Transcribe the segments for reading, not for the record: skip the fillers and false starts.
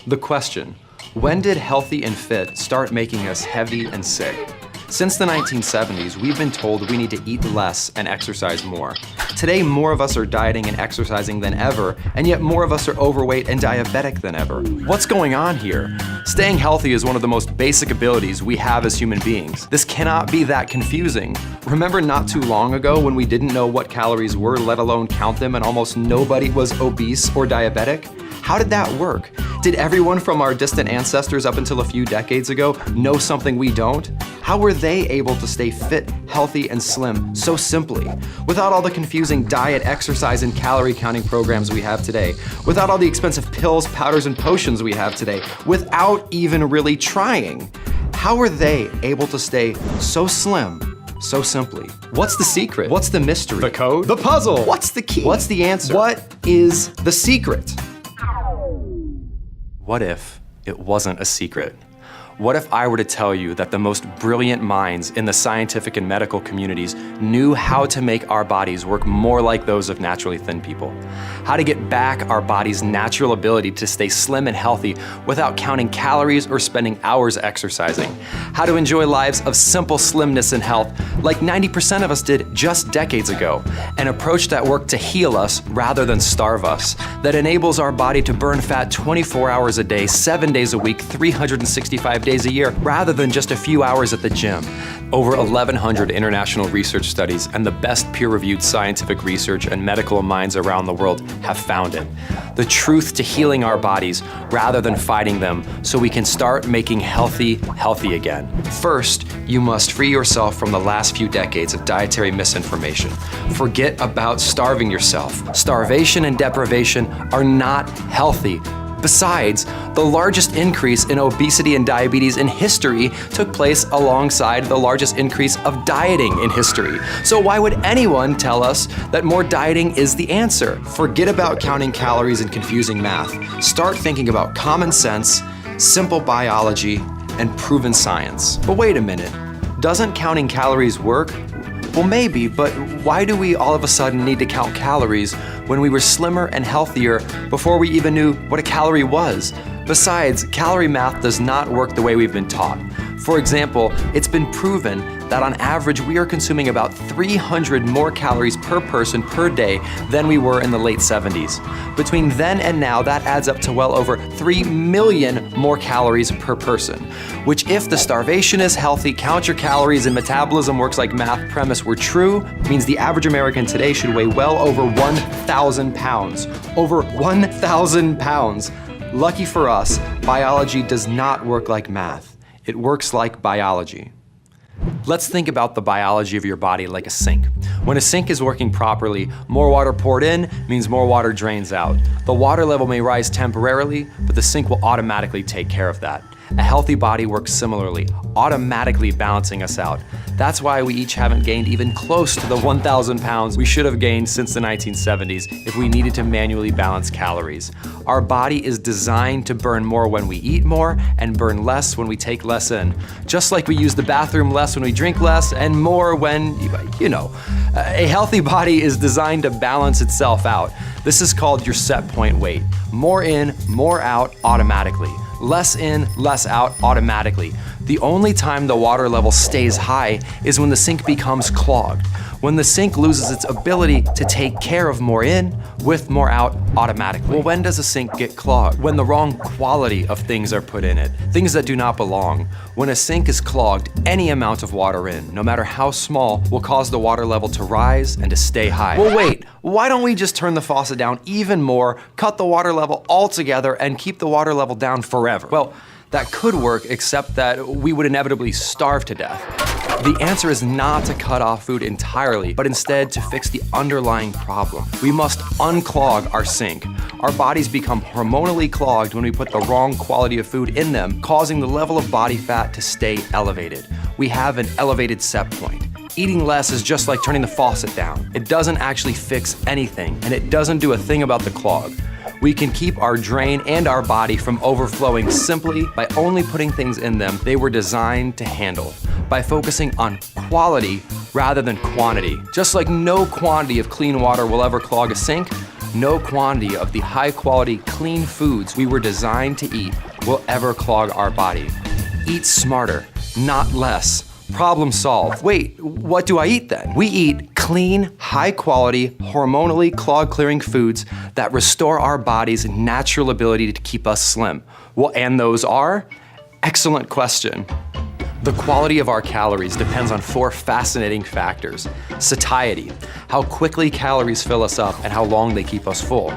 The question, when did healthy and fit start making us heavy and sick? Since the 1970s, we've been told we need to eat less and exercise more. Today, more of us are dieting and exercising than ever, and yet more of us are overweight and diabetic than ever. What's going on here? Staying healthy is one of the most basic abilities we have as human beings. This cannot be that confusing. Remember not too long ago when we didn't know what calories were, let alone count them, and almost nobody was obese or diabetic? How did that work? Did everyone from our distant ancestors up until a few decades ago know something we don't? How were they able to stay fit, healthy, and slim so simply? Without all the confusing diet, exercise, and calorie counting programs we have today. Without all the expensive pills, powders, and potions we have today. Without even really trying. How were they able to stay so slim so simply? What's the secret? What's the mystery? The code? The puzzle? What's the key? What's the answer? What is the secret? What if it wasn't a secret? What if I were to tell you that the most brilliant minds in the scientific and medical communities knew how to make our bodies work more like those of naturally thin people? How to get back our body's natural ability to stay slim and healthy without counting calories or spending hours exercising? How to enjoy lives of simple slimness and health like 90% of us did just decades ago, and approach that work to heal us rather than starve us, that enables our body to burn fat 24 hours a day, 7 days a week, 365 days a year, rather than just a few hours at the gym. Over 1,100 international research studies and the best peer-reviewed scientific research and medical minds around the world have found it. The truth to healing our bodies rather than fighting them so we can start making healthy again. First, you must free yourself from the last few decades of dietary misinformation. Forget about starving yourself. Starvation and deprivation are not healthy. Besides, the largest increase in obesity and diabetes in history took place alongside the largest increase of dieting in history. So why would anyone tell us that more dieting is the answer? Forget about counting calories and confusing math. Start thinking about common sense, simple biology, and proven science. But wait a minute, doesn't counting calories work? Well, maybe, but why do we all of a sudden need to count calories when we were slimmer and healthier before we even knew what a calorie was? Besides, calorie math does not work the way we've been taught. For example, it's been proven that on average we are consuming about 300 more calories per person per day than we were in the late 70s. Between then and now, that adds up to well over 3 million more calories per person, which, if the starvation is healthy, count your calories, and metabolism works like math premise were true, means the average American today should weigh well over 1,000 pounds. Over 1,000 pounds. Lucky for us, biology does not work like math. It works like biology. Let's think about the biology of your body like a sink. When a sink is working properly, more water poured in means more water drains out. The water level may rise temporarily, but the sink will automatically take care of that. A healthy body works similarly, automatically balancing us out. That's why we each haven't gained even close to the 1,000 pounds we should have gained since the 1970s if we needed to manually balance calories. Our body is designed to burn more when we eat more and burn less when we take less in. Just like we use the bathroom less when we drink less and more when, A healthy body is designed to balance itself out. This is called your set point weight. More in, more out automatically. Less in, less out automatically. The only time the water level stays high is when the sink becomes clogged. When the sink loses its ability to take care of more in with more out automatically. Well, when does a sink get clogged? When the wrong quality of things are put in it, things that do not belong. When a sink is clogged, any amount of water in, no matter how small, will cause the water level to rise and to stay high. Well, wait, why don't we just turn the faucet down even more, cut the water level altogether, and keep the water level down forever? Well, that could work, except that we would inevitably starve to death. The answer is not to cut off food entirely, but instead to fix the underlying problem. We must unclog our sink. Our bodies become hormonally clogged when we put the wrong quality of food in them, causing the level of body fat to stay elevated. We have an elevated set point. Eating less is just like turning the faucet down. It doesn't actually fix anything, and it doesn't do a thing about the clog. We can keep our drain and our body from overflowing simply by only putting things in them they were designed to handle, by focusing on quality rather than quantity. Just like no quantity of clean water will ever clog a sink, no quantity of the high-quality, clean foods we were designed to eat will ever clog our body. Eat smarter, not less. Problem solved. Wait, what do I eat then? We eat clean, high-quality, hormonally clog-clearing foods that restore our body's natural ability to keep us slim. Well, and those are? Excellent question. The quality of our calories depends on 4 fascinating factors. Satiety, how quickly calories fill us up and how long they keep us full.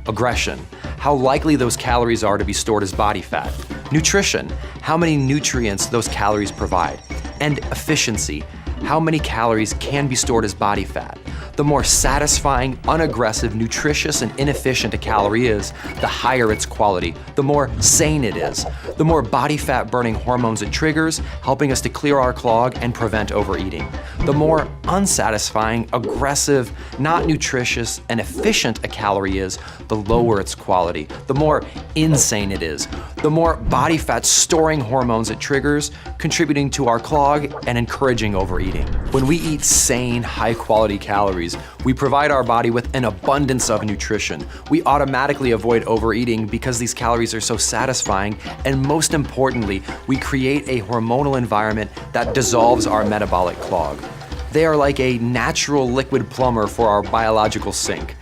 Aggression, how likely those calories are to be stored as body fat. Nutrition, how many nutrients those calories provide. And efficiency, how many calories can be stored as body fat. The more satisfying, unaggressive, nutritious, and inefficient a calorie is, the higher its quality, the more sane it is. The more body fat burning hormones it triggers, helping us to clear our clog and prevent overeating. The more unsatisfying, aggressive, not nutritious, and efficient a calorie is, the lower its quality, the more insane it is. The more body fat storing hormones it triggers, contributing to our clog and encouraging overeating. When we eat sane, high-quality calories, we provide our body with an abundance of nutrition. We automatically avoid overeating because these calories are so satisfying, and most importantly, we create a hormonal environment that dissolves our metabolic clog. They are like a natural liquid plumber for our biological sink.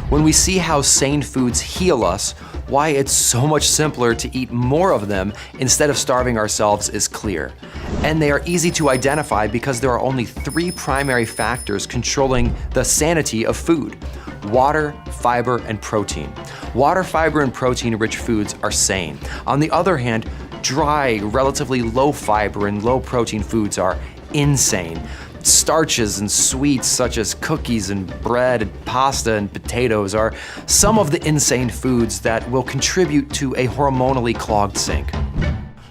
When we see how sane foods heal us, why it's so much simpler to eat more of them instead of starving ourselves is clear. And they are easy to identify because there are only 3 primary factors controlling the sanity of food: water, fiber, and protein. Water, fiber, and protein-rich foods are sane. On the other hand, dry, relatively low fiber and low protein foods are insane. Starches and sweets such as cookies and bread and pasta and potatoes are some of the insane foods that will contribute to a hormonally clogged sink.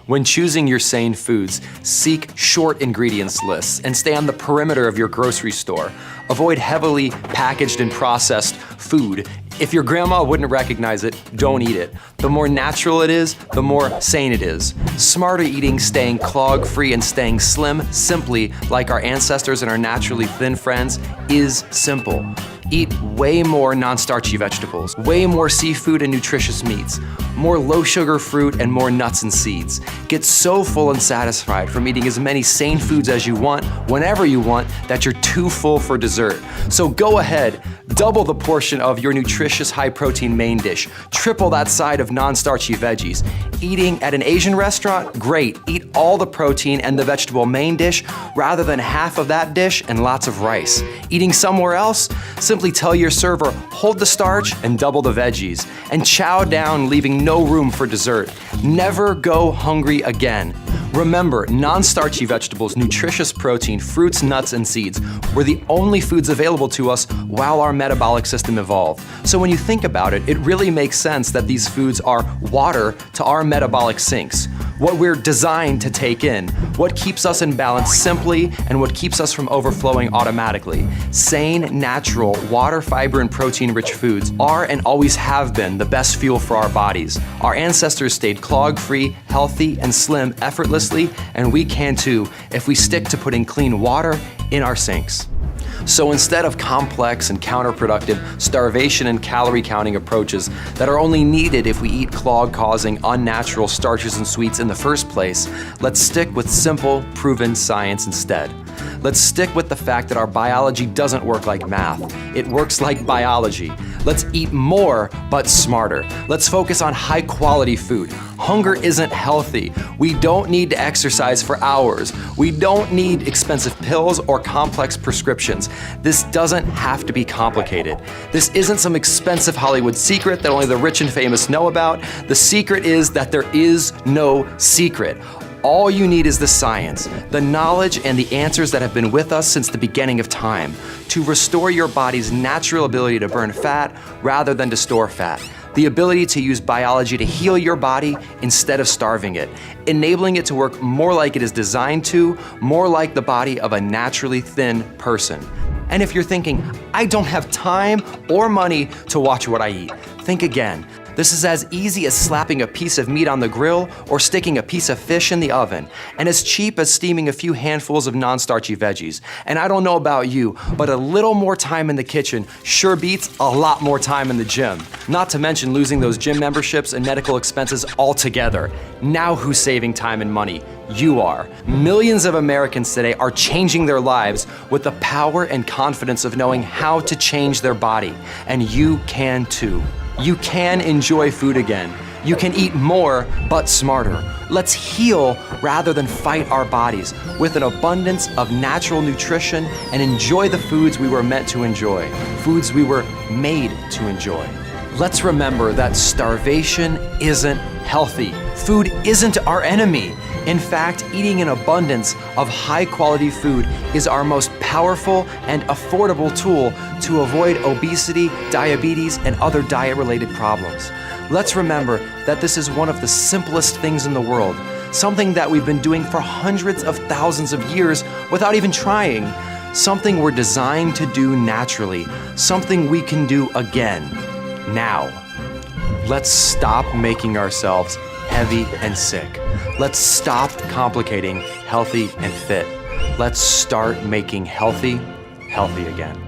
When choosing your sane foods, seek short ingredients lists and stay on the perimeter of your grocery store. Avoid heavily packaged and processed food. If your grandma wouldn't recognize it, don't eat it. The more natural it is, the more sane it is. Smarter eating, staying clog-free, and staying slim, simply like our ancestors and our naturally thin friends, is simple. Eat way more non-starchy vegetables, way more seafood and nutritious meats, more low-sugar fruit, and more nuts and seeds. Get so full and satisfied from eating as many sane foods as you want, whenever you want, that you're too full for dessert. So go ahead, double the portion of your nutritious high-protein main dish, triple that side of non-starchy veggies. Eating at an Asian restaurant? Great. Eat all the protein and the vegetable main dish rather than half of that dish and lots of rice. Eating somewhere else? Simply tell your server, hold the starch and double the veggies, and chow down, leaving no room for dessert. Never go hungry again. Remember, non-starchy vegetables, nutritious protein, fruits, nuts, and seeds were the only foods available to us while our metabolic system evolved. So when you think about it, it really makes sense that these foods are water to our metabolic sinks. What we're designed to take in, what keeps us in balance simply, and what keeps us from overflowing automatically. Sane, natural, water, fiber, and protein-rich foods are and always have been the best fuel for our bodies. Our ancestors stayed clog-free, healthy, and slim effortlessly, and we can too if we stick to putting clean water in our sinks. So instead of complex and counterproductive starvation and calorie counting approaches that are only needed if we eat clog-causing unnatural starches and sweets in the first place, let's stick with simple, proven science instead. Let's stick with the fact that our biology doesn't work like math. It works like biology. Let's eat more, but smarter. Let's focus on high-quality food. Hunger isn't healthy. We don't need to exercise for hours. We don't need expensive pills or complex prescriptions. This doesn't have to be complicated. This isn't some expensive Hollywood secret that only the rich and famous know about. The secret is that there is no secret. All you need is the science, the knowledge, and the answers that have been with us since the beginning of time to restore your body's natural ability to burn fat rather than to store fat. The ability to use biology to heal your body instead of starving it, enabling it to work more like it is designed to, more like the body of a naturally thin person. And if you're thinking, I don't have time or money to watch what I eat, think again. This is as easy as slapping a piece of meat on the grill or sticking a piece of fish in the oven, and as cheap as steaming a few handfuls of non-starchy veggies. And I don't know about you, but a little more time in the kitchen sure beats a lot more time in the gym. Not to mention losing those gym memberships and medical expenses altogether. Now who's saving time and money? You are. Millions of Americans today are changing their lives with the power and confidence of knowing how to change their body. And you can too. You can enjoy food again. You can eat more, but smarter. Let's heal rather than fight our bodies with an abundance of natural nutrition and enjoy the foods we were meant to enjoy, foods we were made to enjoy. Let's remember that starvation isn't healthy. Food isn't our enemy. In fact, eating an abundance of high-quality food is our most powerful and affordable tool to avoid obesity, diabetes, and other diet-related problems. Let's remember that this is one of the simplest things in the world, something that we've been doing for hundreds of thousands of years without even trying, something we're designed to do naturally, something we can do again, now. Let's stop making ourselves heavy and sick. Let's stop complicating healthy and fit. Let's start making healthy again.